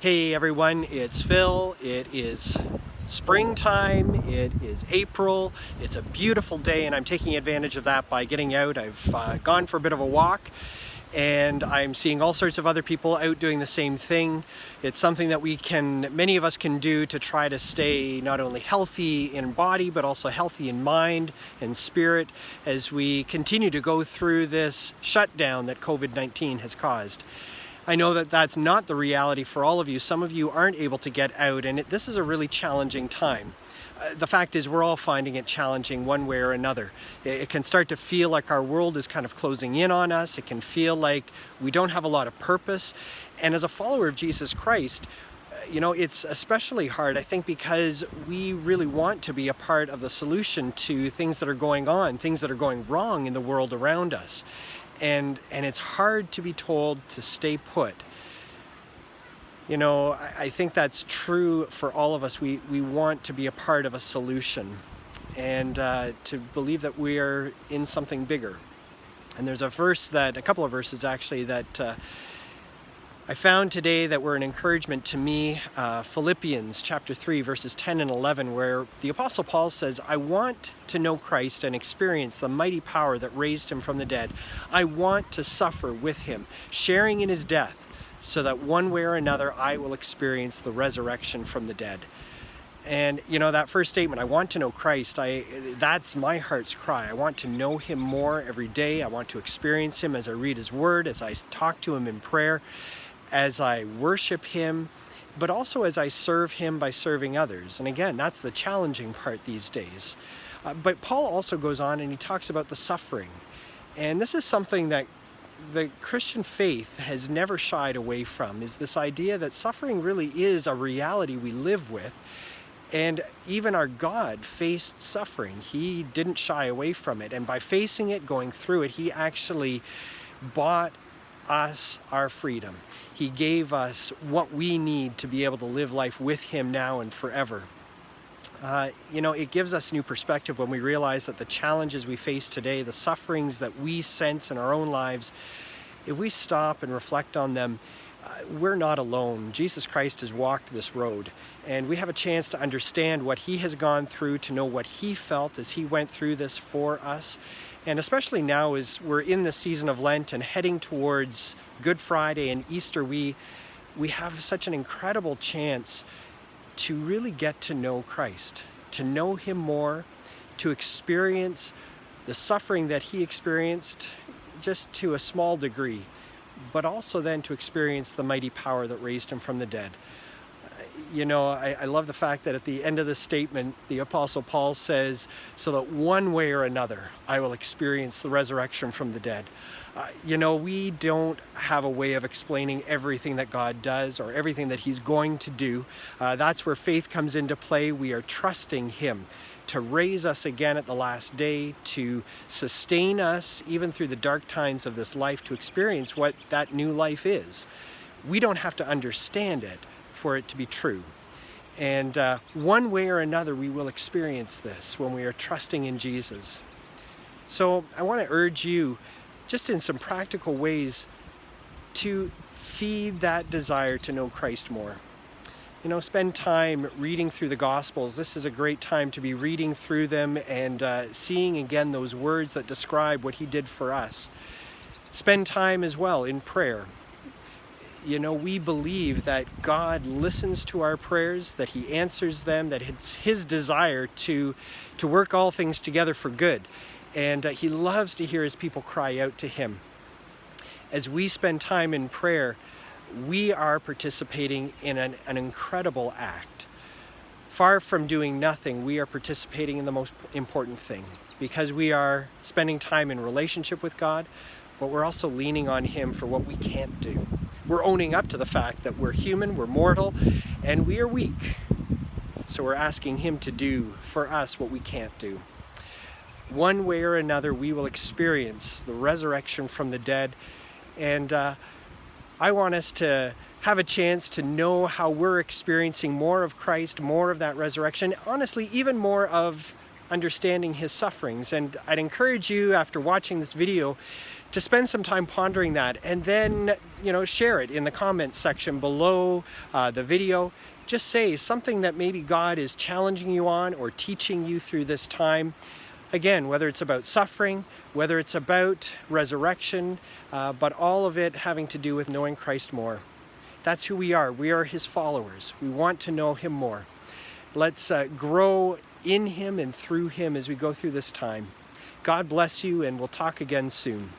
Hey everyone, it's Phil. It is springtime, it is April, it's a beautiful day and I'm taking advantage of that by getting out. I've gone for a bit of a walk and I'm seeing all sorts of other people out doing the same thing. It's something that many of us can do to try to stay not only healthy in body but also healthy in mind and spirit as we continue to go through this shutdown that COVID-19 has caused. I know that that's not the reality for all of you. Some of you aren't able to get out, and this is a really challenging time. The fact is we're all finding it challenging one way or another. It can start to feel like our world is kind of closing in on us. It can feel like we don't have a lot of purpose. And as a follower of Jesus Christ, it's especially hard, I think, because we really want to be a part of the solution to things that are going on, things that are going wrong in the world around us. And it's hard to be told to stay put. I think that's true for all of us. We want to be a part of a solution and to believe that we are in something bigger. And there's a couple of verses actually that I found today that were an encouragement to me. Philippians chapter 3 verses 10 and 11, where the Apostle Paul says, I want to know Christ and experience the mighty power that raised him from the dead. I want to suffer with him, sharing in his death, so that one way or another I will experience the resurrection from the dead. And that first statement, I want to know Christ, that's my heart's cry. I want to know him more every day. I want to experience him as I read his word, as I talk to him in prayer, as I worship him, but also as I serve him by serving others. And again, that's the challenging part these days. But Paul also goes on and he talks about the suffering. And this is something that the Christian faith has never shied away from, is this idea that suffering really is a reality we live with. And even our God faced suffering. He didn't shy away from it. And by facing it, going through it, he actually bought us our freedom. He gave us what we need to be able to live life with him now and forever. It gives us new perspective when we realize that the challenges we face today, the sufferings that we sense in our own lives, if we stop and reflect on them, we're not alone. Jesus Christ has walked this road, and we have a chance to understand what he has gone through, to know what he felt as he went through this for us. And especially now as we're in the season of Lent and heading towards Good Friday and Easter, we have such an incredible chance to really get to know Christ, to know him more, to experience the suffering that he experienced just to a small degree, but also then to experience the mighty power that raised him from the dead. I love the fact that at the end of the statement, the Apostle Paul says, so that one way or another, I will experience the resurrection from the dead. We don't have a way of explaining everything that God does or everything that he's going to do. That's where faith comes into play. We are trusting him to raise us again at the last day, to sustain us even through the dark times of this life, to experience what that new life is. We don't have to understand it for it to be true. And one way or another, we will experience this when we are trusting in Jesus. So I want to urge you, just in some practical ways, to feed that desire to know Christ more. Spend time reading through the Gospels. This is a great time to be reading through them and seeing again those words that describe what he did for us. Spend time as well in prayer. We believe that God listens to our prayers, that he answers them, that it's his desire to work all things together for good. And he loves to hear his people cry out to him. As we spend time in prayer, we are participating in an incredible act. Far from doing nothing, we are participating in the most important thing, because we are spending time in relationship with God, but we're also leaning on him for what we can't do. We're owning up to the fact that we're human, we're mortal, and we are weak. So we're asking him to do for us what we can't do. One way or another, we will experience the resurrection from the dead. And I want us to have a chance to know how we're experiencing more of Christ, more of that resurrection, honestly, even more of understanding his sufferings. And I'd encourage you, after watching this video, to spend some time pondering that, and then, share it in the comments section below the video. Just say something that maybe God is challenging you on or teaching you through this time. Again, whether it's about suffering, whether it's about resurrection, but all of it having to do with knowing Christ more. That's who we are. We are his followers. We want to know him more. Let's grow in him and through him as we go through this time. God bless you, and we'll talk again soon.